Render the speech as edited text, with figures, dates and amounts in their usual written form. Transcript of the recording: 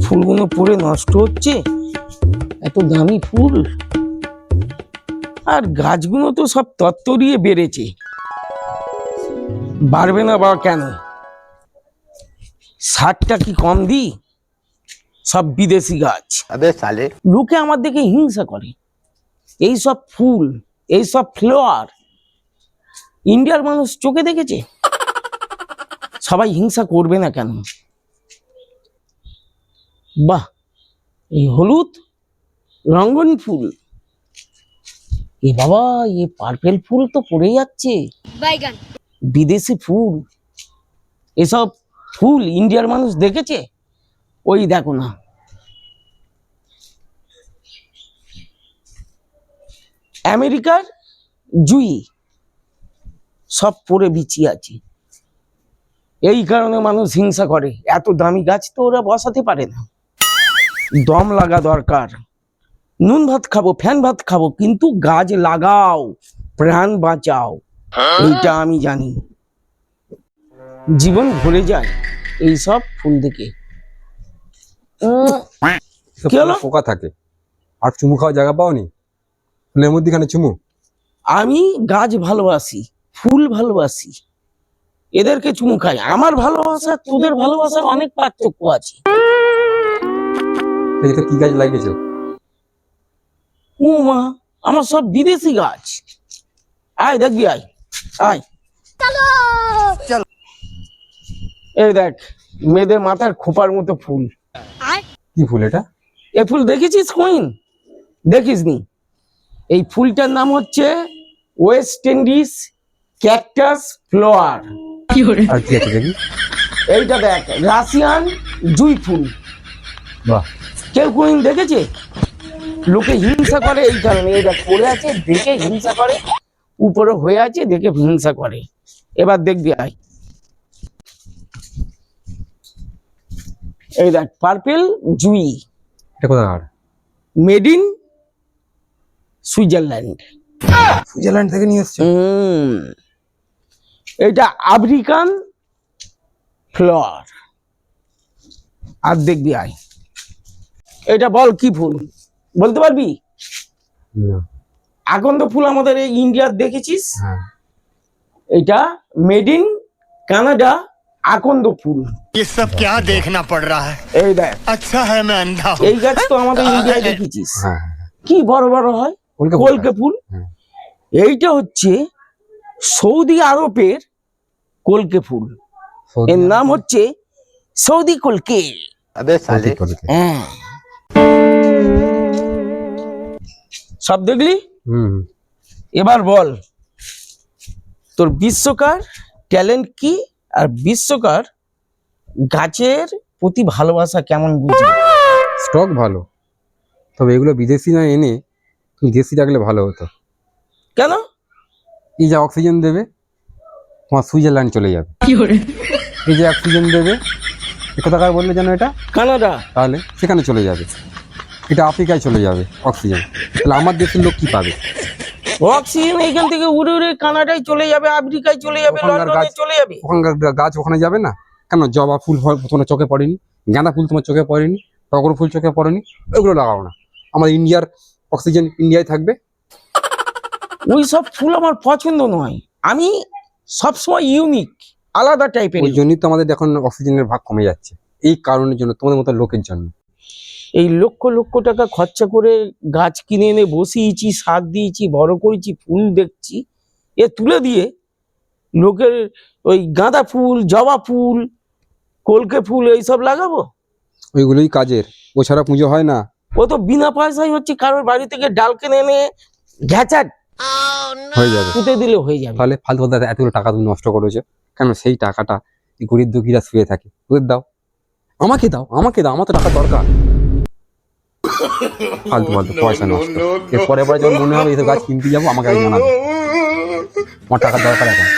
ফুলগুলো পড়ে নষ্ট হচ্ছে, এত দামি ফুল। আর গাছগুলো তো সব তত্তরিয়ে বেড়েছে, বাড়বে না বা কেন? সারটা কি কম দিই? সব বিদেশি গাছ। अबे साले লোকে আমার দেখে হিংসা করে। এই সব ফুল, এই সব ফ্লাওয়ার ইন্ডিয়ার মানুষ চোখে দেখেছে? সবাই হিংসা করবে না কেন? বাহ, এই হলুদ রঙ্গন ফুল, এ বাবা, এ পার্পেল ফুল তো পড়ে যাচ্ছে। বিদেশি ফুল, এসব ফুল ইন্ডিয়ার মানুষ দেখেছে? ওই দেখো না, আমেরিকার জুই সব পড়ে বিছিয়ে আছে। এই কারণে মানুষ হিংসা করে। এত দামি গাছ তো ওরা বসাতে পারে না। দম লাগা দরকার। নুন ভাত খাবো, ফ্যান ভাত খাবো, কিন্তু গাছ লাগাও, প্রাণ বাঁচাও, এইটা আমি জানি। জীবন ভরে যায় এই সব ফুল দেখে। কি হলো? পোকা থাকে আর চুমু খাওয়ার জায়গা পাওনি, ফুলের মধ্যখানে চুমু। আমি গাছ ভালোবাসি, ফুল ভালোবাসি, এদেরকে চুমু খাই। আমার ভালোবাসা তোদের ভালোবাসার অনেক পার্থক্য আছে। এটা কি গাছ লাগিয়েছো? ও মা, আমার সব বিদেশি গাছ। আয় দেখবি, আয় আয়, এই দেখ, মেয়েদের মাথার খোপার মতো ফুল। কি ফুল এটা? এই ফুল দেখেছিস কোন? দেখিসনি? এই ফুলটার নাম হচ্ছে ওয়েস্ট ইন্ডিজ ক্যাকটাস ফ্লাওয়ার। আর কি আছে দেখি? এইটা দেখ, রাশিয়ান জুই ফুল। বাহ, কেউ কোনদিন দেখেছে? লোকে হিংসা করে এই কারণে। এটা পড়ে আছে দেখে হিংসা করে, উপরে হয়ে আছে দেখে হিংসা করে। এবার দেখবি, আয়, এই দেখ, পার্পেল জুই, এটা কোথাকার? Made in Switzerland. সুইজারল্যান্ড থেকে নিয়ে এসছো? এটা আফ্রিকান ফ্লাওয়ার। আর দেখবি, আয়, এটা বল কি ফুল, বলতে পারবি? না। আকন্দ ফুল আমাদের এই ইন্ডিয়ার দেখেছিস? হ্যাঁ। এটা মেড ইন কানাডা আকন্দ ফুল। ये सब क्या देखना पड़ रहा है? এই দেখ, अच्छा है मैं अंधा हूँ। এই গাছ তো আমাদের ইন্ডিয়ায় দেখেছিস, হ্যাঁ, কি বড় বড় হয়, কলকে ফুল। কলকে ফুল। হ্যাঁ। এইটা হচ্ছে সৌদি আরবের কলকে ফুল। সৌদি এর নাম হচ্ছে সৌদি কলকে। अबे साले কলকে। হ্যাঁ, সব দেখলি? হুম। এবার বল, তোর বিশ্বকার ট্যালেন্ট কি, আর বিশ্বকার গাছের প্রতি ভালোবাসা কেমন বুঝবি? স্টক ভালো, তবে এগুলো বিদেশি না এনে তুমি দেশি রাখলে ভালো হতো। কেন? এই যে অক্সিজেন দেবে তোমার সুইজারল্যান্ড চলে যাবে। এই যে অক্সিজেন দেবে, কোথাকার বললে যেন এটা? কানাডা। তাহলে সেখানে চলে যাবে। এটা আফ্রিকায় চলে যাবে অক্সিজেন। তাহলে আমার দেশের লোক কি পাবে? অক্সিজেন এইখান থেকে উড়ে উড়ে কানাডায় চলে যাবে, আফ্রিকায় চলে যাবে, ওখানকার লন্ডনে গাছ- চলে যাবে। ওখানকার গাছ ওখানে যাবে না কেন? জবা ফুল তোমার চোখে পড়েনি? গাঁদা ফুল তোমার চোখে পড়েনি? টগর ফুল চোখে পড়েনি? ওগুলো লাগাও না। আমার ইন্ডিয়ার অক্সিজেন ইন্ডিয়ায় থাকবে। ওই সব ফুল আমার পছন্দ নয়। আমি সবসময় ইউনিক, আলাদা টাইপের। ওই জন্যই তো আমাদের এখন অক্সিজেনের ভাগ কমে যাচ্ছে, এই কারণের জন্য, তোমাদের মতো লোকের জন্য। এই লক্ষ লক্ষ টাকা খরচা করে গাছ কিনে এনে বসিয়েছি, সার দিয়েছি, বড় করেছি, ফুল দেখছি, এ তুলে দিয়ে লোকের ওই গাঁদা ফুল, জবা ফুল, কলকে ফুল এইসব লাগাবো? ওইগুলোই কাজের, ও ছাড়া পুজো হয় না। ও তো বিনা পয়সায় হচ্ছে। কারোর বাড়ি থেকে ডাল কিনে এনে ঘ্যাচাট হয়ে যাবে, পুঁতে দিলে হয়ে যাবে। তাহলে ফালতু কথা, এতগুলো টাকা তুমি নষ্ট করেছো কেন? সেই টাকাটা এই গরিব দুঃখীরা শুয়ে থাকে, ওদের দাও, আমাকে দাও, আমাকে দাও, আমার তো টাকা দরকার। ফালতু ফালতু পয়সা নষ্ট। এর পরে পরে যখন মনে হবে এইসব গাছ কিনতে যাবো, আমাকে আগে জানাবে, আমার টাকার দরকার এখন।